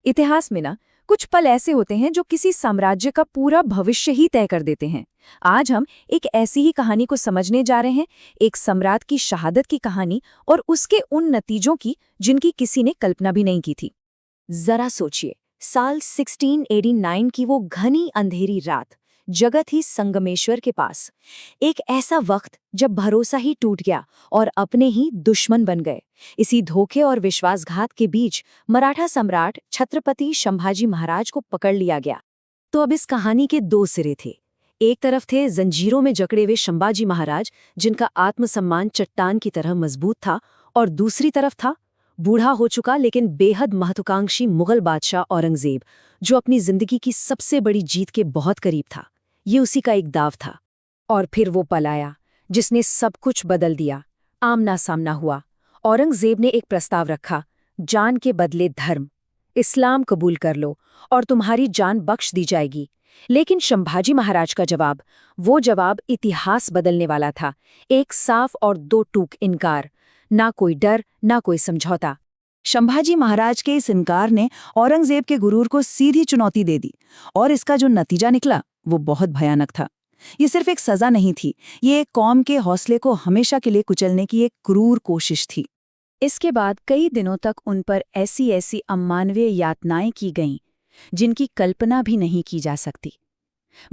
इतिहास में ना कुछ पल ऐसे होते हैं जो किसी साम्राज्य का पूरा भविष्य ही तय कर देते हैं। आज हम एक ऐसी ही कहानी को समझने जा रहे हैं, एक सम्राट की शहादत की कहानी और उसके उन नतीजों की जिनकी किसी ने कल्पना भी नहीं की थी। जरा सोचिए, साल 1689 की वो घनी अंधेरी रात, जगत ही संगमेश्वर के पास। एक ऐसा वक्त जब भरोसा ही टूट गया और अपने ही दुश्मन बन गए। इसी धोखे और विश्वासघात के बीच मराठा सम्राट छत्रपति संभाजी महाराज को पकड़ लिया गया। तो अब इस कहानी के दो सिरे थे। एक तरफ थे जंजीरों में जकड़े हुए संभाजी महाराज, जिनका आत्मसम्मान चट्टान की तरह मजबूत था, और दूसरी तरफ था बूढ़ा हो चुका लेकिन बेहद महत्वाकांक्षी मुगल बादशाह औरंगजेब, जो अपनी जिंदगी की सबसे बड़ी जीत के बहुत करीब था। ये उसी का एक दाव था। और फिर वो पल आया जिसने सब कुछ बदल दिया। आमना सामना हुआ। औरंगजेब ने एक प्रस्ताव रखा, जान के बदले धर्म, इस्लाम कबूल कर लो और तुम्हारी जान बख्श दी जाएगी। लेकिन संभाजी महाराज का जवाब, वो जवाब इतिहास बदलने वाला था। एक साफ और दो टूक इनकार, ना कोई डर ना कोई समझौता। संभाजी महाराज के इस इनकार ने औरंगजेब के गुरूर को सीधी चुनौती दे दी, और इसका जो नतीजा निकला वो बहुत भयानक था। ये सिर्फ एक सजा नहीं थी, ये एक कौम के हौसले को हमेशा के लिए कुचलने की एक क्रूर कोशिश थी। इसके बाद कई दिनों तक उन पर ऐसी ऐसी अमानवीय यातनाएं की गईं जिनकी कल्पना भी नहीं की जा सकती।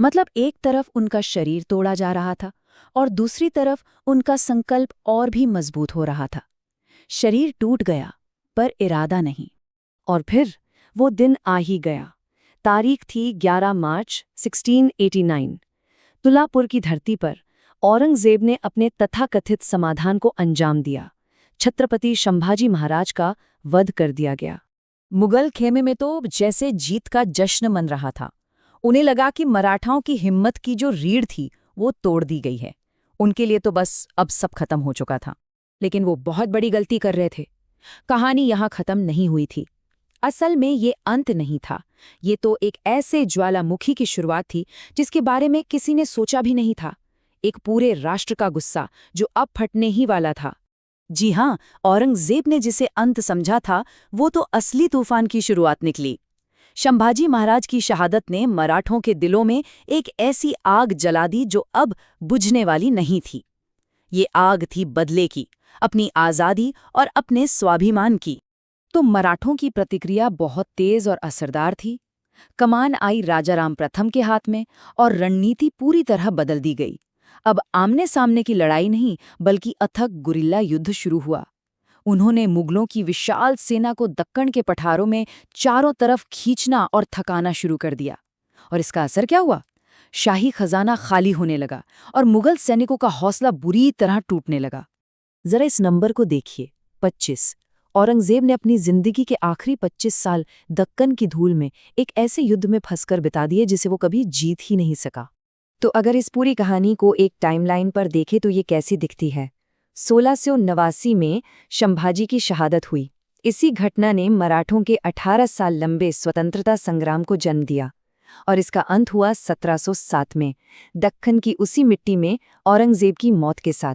मतलब एक तरफ उनका शरीर तोड़ा जा रहा था और दूसरी तरफ उनका संकल्प और भी मजबूत हो रहा था। शरीर टूट गया पर इरादा नहीं। और फिर वो दिन आ ही गया। तारीख थी 11 मार्च 1689। तुलापुर की धरती पर औरंगजेब ने अपने तथाकथित समाधान को अंजाम दिया। छत्रपति संभाजी महाराज का वध कर दिया गया। मुगल खेमे में तो जैसे जीत का जश्न मन रहा था। उन्हें लगा कि मराठाओं की हिम्मत की जो रीढ़ थी वो तोड़ दी गई है। उनके लिए तो बस अब सब खत्म हो चुका था। लेकिन वो बहुत बड़ी गलती कर रहे थे। कहानी यहाँ खत्म नहीं हुई थी। असल में ये अंत नहीं था। ये तो एक ऐसे ज्वालामुखी की शुरुआत थी जिसके बारे में किसी ने सोचा भी नहीं था। एक पूरे राष्ट्र का गुस्सा जो अब फटने ही वाला था। जी हाँ, औरंगजेब ने जिसे अंत समझा था वो तो असली तूफान की शुरुआत निकली। संभाजी महाराज की शहादत ने मराठों के दिलों में एक ऐसी आग जला दी जो अब बुझने वाली नहीं थी। ये आग थी बदले की, अपनी आज़ादी और अपने स्वाभिमान की। तो मराठों की प्रतिक्रिया बहुत तेज और असरदार थी। कमान आई राजाराम प्रथम के हाथ में और रणनीति पूरी तरह बदल दी गई। अब आमने सामने की लड़ाई नहीं बल्कि अथक गुरिल्ला युद्ध शुरू हुआ। उन्होंने मुगलों की विशाल सेना को दक्कन के पठारों में चारों तरफ खींचना और थकाना शुरू कर दिया। और इसका असर क्या हुआ? शाही खजाना खाली होने लगा और मुगल सैनिकों का हौसला बुरी तरह टूटने लगा। जरा इस नंबर को देखिए, 25। औरंगजेब ने अपनी जिंदगी के आखिरी 25 साल दक्कन की धूल में एक ऐसे युद्ध में फंसकर बिता दिए जिसे वो कभी जीत ही नहीं सका। तो अगर इस पूरी कहानी को एक टाइमलाइन पर देखें तो ये कैसी दिखती है? 1689 में संभाजी की शहादत हुई। इसी घटना ने मराठों के 18 साल लंबे स्वतंत्रता संग्राम को जन्म दिया। और इसका अंत हुआ 1707 में, दक्कन की उसी मिट्टी में औरंगजेब की मौत के साथ।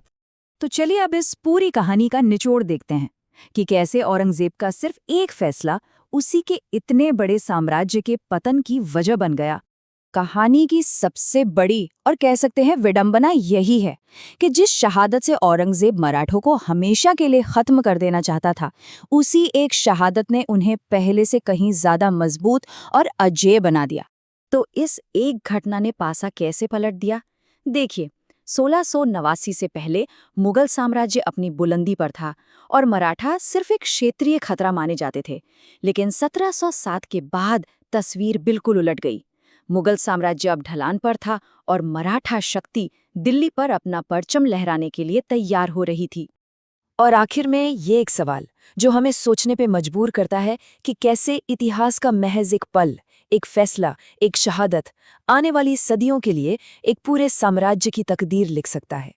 तो चलिए अब इस पूरी कहानी का निचोड़ देखते हैं कि कैसे औरंगजेब का सिर्फ एक फैसला उसी के इतने बड़े साम्राज्य के पतन की वजह बन गया। कहानी की सबसे बड़ी और कह सकते हैं विडंबना यही है कि जिस शहादत से औरंगजेब मराठों को हमेशा के लिए खत्म कर देना चाहता था, उसी एक शहादत ने उन्हें पहले से कहीं ज्यादा मजबूत और अजेय बना दिया। तो इस एक घटना ने पासा कैसे पलट दिया? देखिए, 1689 से पहले मुगल साम्राज्य अपनी बुलंदी पर था और मराठा सिर्फ एक क्षेत्रीय खतरा माने जाते थे। लेकिन 1707 के बाद तस्वीर बिल्कुल उलट गई। मुगल साम्राज्य अब ढलान पर था और मराठा शक्ति दिल्ली पर अपना परचम लहराने के लिए तैयार हो रही थी। और आखिर में ये एक सवाल जो हमें सोचने पे मजबूर करता है कि कैसे इतिहास का महज एक पल, एक फैसला, एक शहादत आने वाली सदियों के लिए एक पूरे साम्राज्य की तकदीर लिख सकता है।